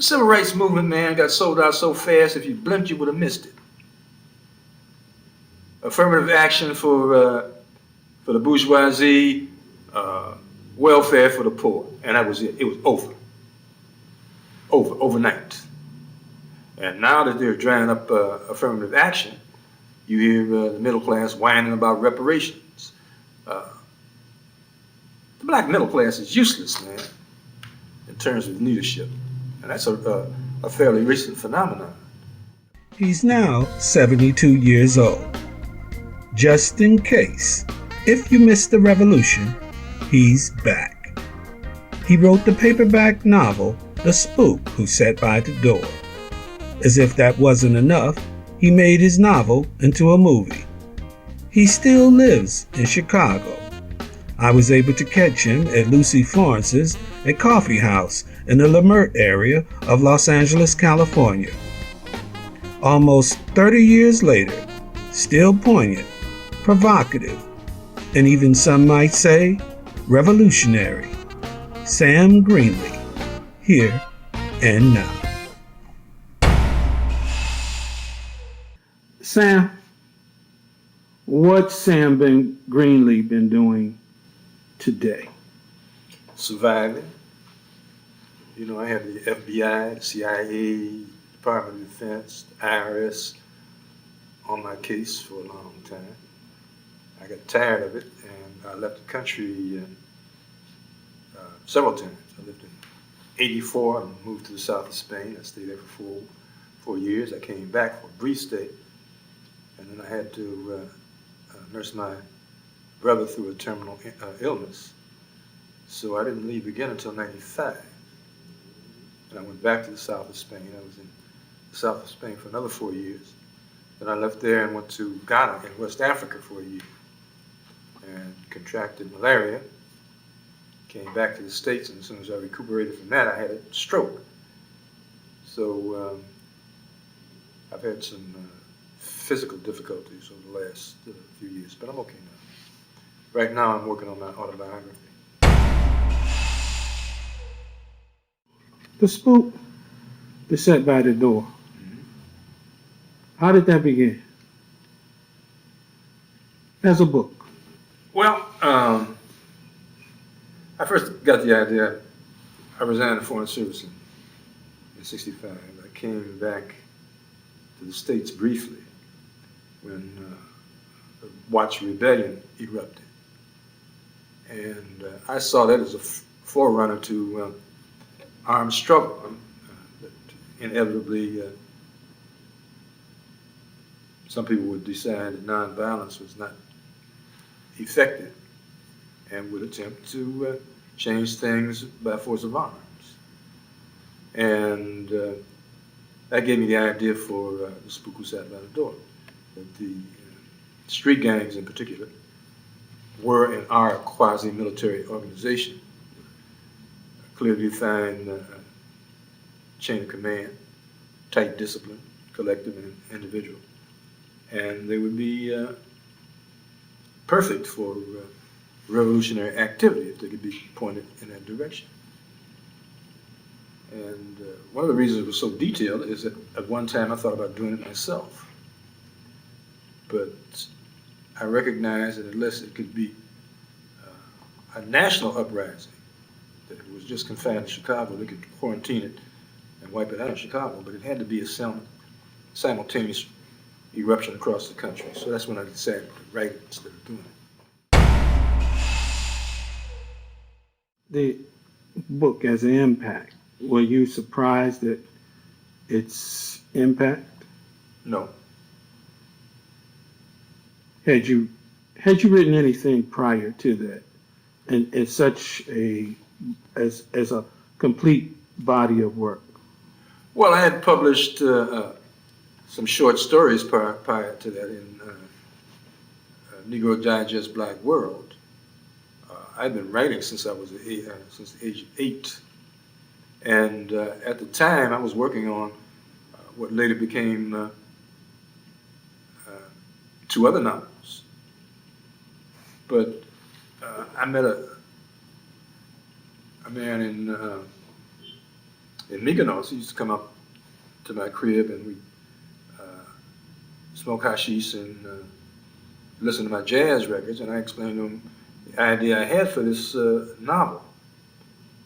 civil rights movement, man, got sold out so fast, if you blinked, you would have missed it. Affirmative action for the bourgeoisie, welfare for the poor, and that was it. It was overnight. And now that they're drying up affirmative action, you hear the middle class whining about reparations. The black middle class is useless, man, in terms of leadership. And that's a fairly recent phenomenon. He's now 72 years old. Just in case, if you missed the revolution, he's back. He wrote the paperback novel, The Spook Who Sat by the Door. As if that wasn't enough, he made his novel into a movie. He still lives in Chicago. I was able to catch him at Lucy Florence's a coffee house in the Lamert area of Los Angeles, California. Almost 30 years later, still poignant, provocative, and even some might say revolutionary. Sam Greenlee, here and now. Sam, what's Sam Greenlee been doing today? Surviving. You know, I had the FBI, the CIA, Department of Defense, the IRS on my case for a long time. I got tired of it, and I left the country several times. I lived in '84 and moved to the south of Spain. I stayed there for four years. I came back for a brief stay, and then I had to nurse my brother through a terminal illness. So I didn't leave again until '95. And I went back to the south of Spain. I was in the south of Spain for another 4 years. Then I left there and went to Ghana in West Africa for a year and contracted malaria. Came back to the States, and as soon as I recuperated from that, I had a stroke. So I've had some physical difficulties over the last few years, but I'm okay now. Right now, I'm working on my autobiography. The Spook, the Sat by the Door. Mm-hmm. How did that begin? As a book. Well, I first got the idea. I resigned the Foreign Service in '65. I came back to the States briefly when the Watch Rebellion erupted. And I saw that as a forerunner to armed struggle that inevitably some people would decide that nonviolence was not effective and would attempt to change things by force of arms. And that gave me the idea for the Spook Who Sat by the Door. That the street gangs in particular were and are a quasi-military organization, a clearly defined chain of command, tight discipline, collective and individual. And they would be perfect for revolutionary activity if they could be pointed in that direction. And one of the reasons it was so detailed is that at one time I thought about doing it myself. But I recognized that unless it could be a national uprising, that it was just confined to Chicago, they could quarantine it and wipe it out of Chicago, but it had to be a simultaneous eruption across the country. So that's when I decided to write it instead of doing it. The book as an impact, were you surprised at its impact? No. Had you written anything prior to that, and as such as a complete body of work? Well, I had published some short stories prior to that in Negro Digest Black World. I'd been writing since I was since the age of 8, and at the time I was working on what later became 2 other novels. But I met a man in in Mykonos, he used to come up to my crib and we'd smoke hashish and listen to my jazz records, and I explained to him the idea I had for this novel.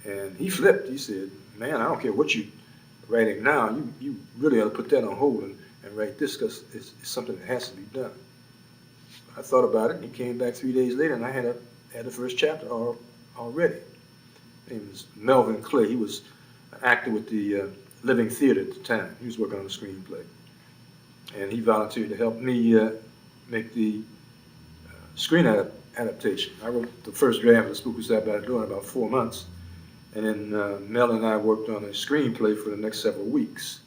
And he flipped. He said, "Man, I don't care what you're writing now. You really ought to put that on hold and write this, because it's something that has to be done." I thought about it, and he came back 3 days later, and I had the first chapter already. His name was Melvin Clay. He was an actor with the Living Theater at the time. He was working on a screenplay. And he volunteered to help me make the screen adaptation. I wrote the first draft of the Spook in about 4 months. And then Mel and I worked on a screenplay for the next several weeks.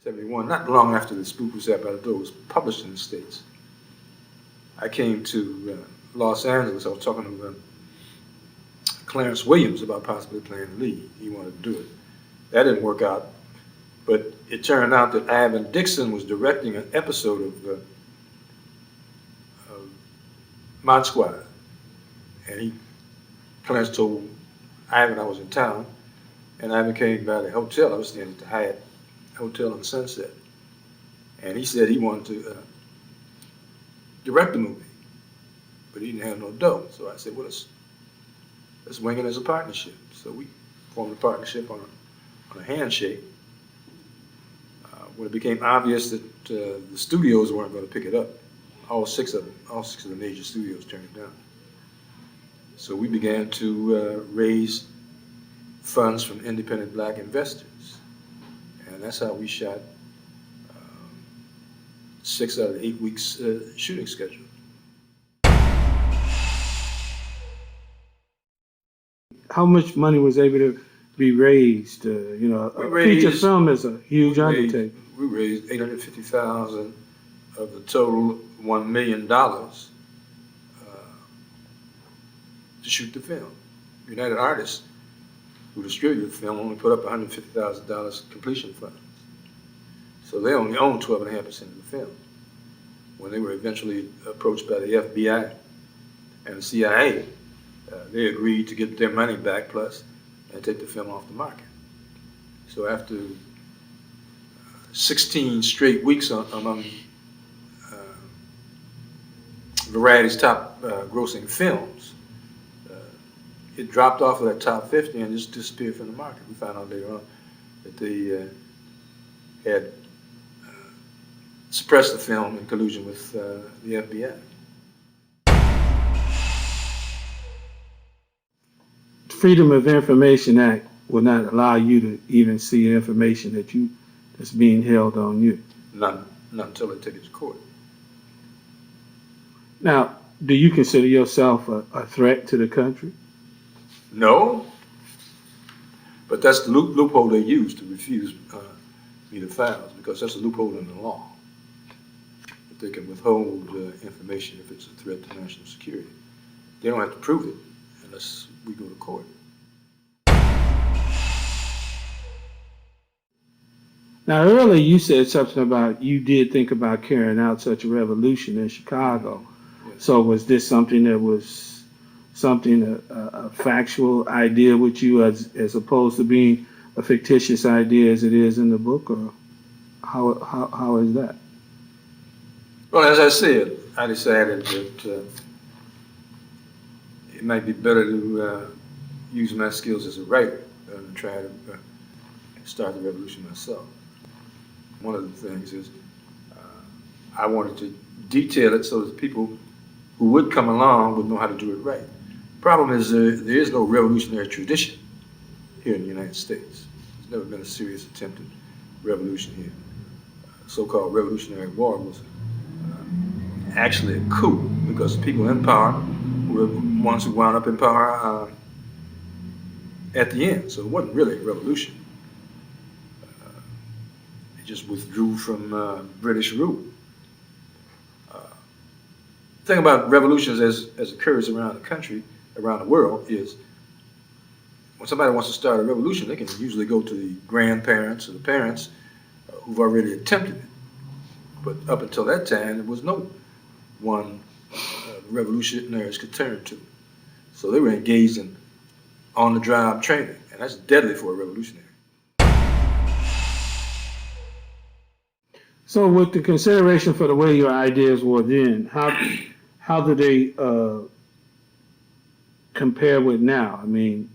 71, not long after the Spook was was published in the States, I came to Los Angeles. I was talking to Clarence Williams about possibly playing the lead. He wanted to do it. That didn't work out, but it turned out that Ivan Dixon was directing an episode of Mod Squad. And Clarence told Ivan I was in town, and Ivan came by the hotel. I was staying at the Hyatt Hotel on Sunset. And he said he wanted to direct the movie, but he didn't have no dough. So I said, well, let's wing it as a partnership. So we formed a partnership on a handshake. When it became obvious that the studios weren't going to pick it up, all six of the major studios turned it down. So we began to raise funds from independent black investors. And that's how we shot 6 out of the 8 weeks shooting schedule. How much money was able to be raised? A feature film is a huge undertaking. We raised $850,000 of the total $1 million to shoot the film. United Artists, who distributed the film, only put up $150,000 completion funds. So they only owned 12.5% of the film. When they were eventually approached by the FBI and the CIA, they agreed to get their money back plus and take the film off the market. So after 16 straight weeks among Variety's top grossing films, it dropped off of that top 50 and just disappeared from the market. We found out later on that they had suppressed the film in collusion with the FBI. The Freedom of Information Act will not allow you to even see information that's being held on you. Not until they take it to court. Now, do you consider yourself a threat to the country? No, but that's the loophole they use to refuse me the files, because that's a loophole in the law. That they can withhold information if it's a threat to national security. They don't have to prove it unless we go to court. Now, earlier you said something about you did think about carrying out such a revolution in Chicago. Yes. So was this something that was a factual idea with you as opposed to being a fictitious idea as it is in the book, or how is that? Well, as I said, I decided that it might be better to use my skills as a writer than try to start the revolution myself. One of the things is I wanted to detail it so that people who would come along would know how to do it right. Problem is there is no revolutionary tradition here in the United States. There's never been a serious attempt at revolution here. So-called Revolutionary War was actually a coup, because the people in power were the ones who wound up in power at the end. So it wasn't really a revolution. It just withdrew from British rule. The thing about revolutions as occurs around the country, around the world, is when somebody wants to start a revolution, they can usually go to the grandparents or the parents who've already attempted it. But up until that time, there was no one revolutionaries could turn to. So they were engaged in on-the-job training, and that's deadly for a revolutionary. So with the consideration for the way your ideas were then, how do they compare with now? I mean,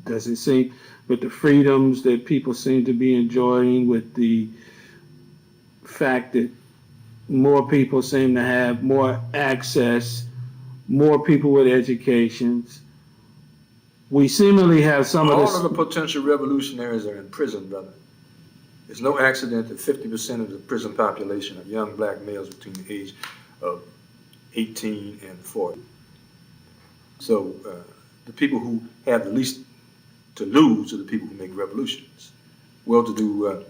does it seem, with the freedoms that people seem to be enjoying, with the fact that more people seem to have more access, more people with educations, we seemingly have some of this. All of the potential revolutionaries are in prison, brother. It's no accident that 50% of the prison population are young black males between the age of 18 and 40. So the people who have the least to lose are the people who make revolutions. Well-to-do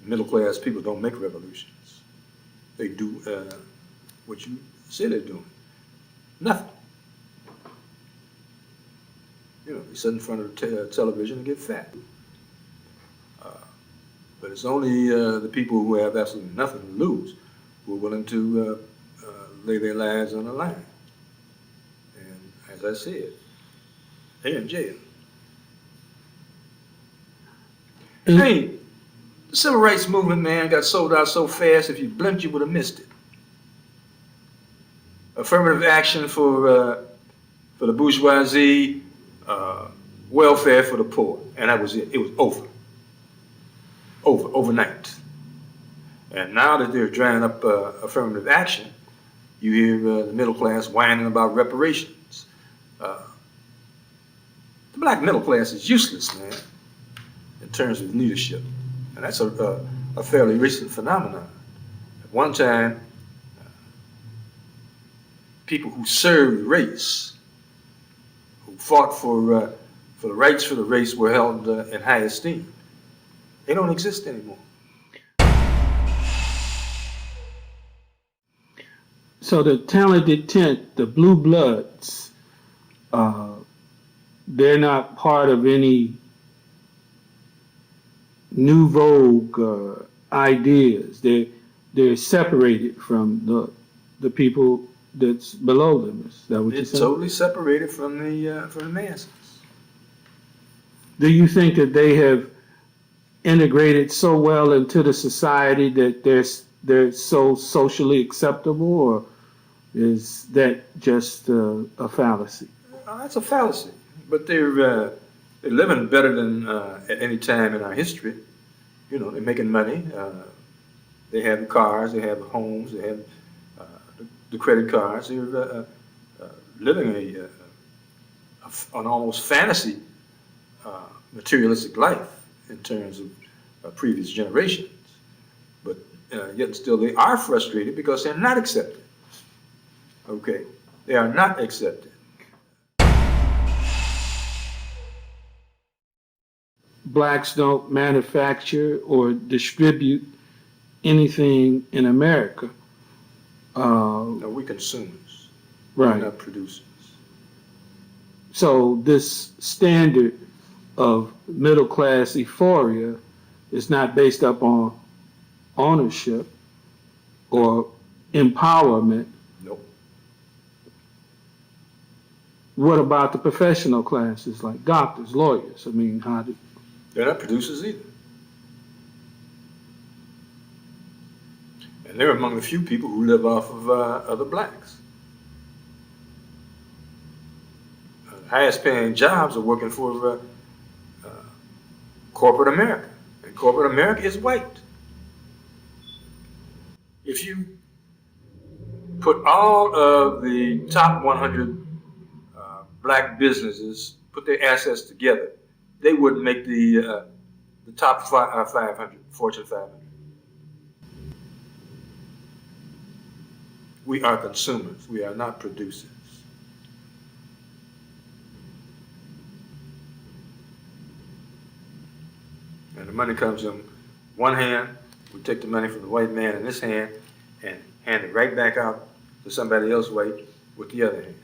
middle-class people don't make revolutions. They do what you say they're doing. Nothing. You know, they sit in front of the television and get fat. But it's only the people who have absolutely nothing to lose who are willing to lay their lives on the line. And as I said, they're in jail. Hey, the civil rights movement, man, got sold out so fast, if you blinked, you would have missed it. Affirmative action for the bourgeoisie, welfare for the poor, and that was it. It was overnight. And now that they're drying up affirmative action, you hear the middle class whining about reparations. The black middle class is useless, man, in terms of leadership. And that's a fairly recent phenomenon. At one time, people who served the race, who fought for the rights for the race, were held in high esteem. They don't exist anymore. So the talented tenth, the blue bloods, they're not part of any new vogue ideas. They're separated from the people that's below them. Is that what you're saying? It's totally separated from the masses. Do you think that they have integrated so well into the society that they're so socially acceptable, or is that just a fallacy? That's a fallacy, but they're living better than at any time in our history. You know, they're making money. They have the cars, they have the homes, they have the credit cards. They're living an almost fantasy materialistic life in terms of previous generations. But yet still they are frustrated because they're not accepted. Okay? They are not accepted. Blacks don't manufacture or distribute anything in America. No, we're consumers. Right. We're not producers. So this standard of middle class euphoria is not based up on ownership or empowerment. Nope. What about the professional classes like doctors, lawyers? I mean, They're not producers either. And they're among the few people who live off of other blacks. The highest paying jobs are working for corporate America. And corporate America is white. If you put all of the top 100 black businesses, put their assets together, they wouldn't make the top 500, Fortune 500. We are consumers. We are not producers. And the money comes in one hand. We take the money from the white man in this hand and hand it right back out to somebody else white with the other hand.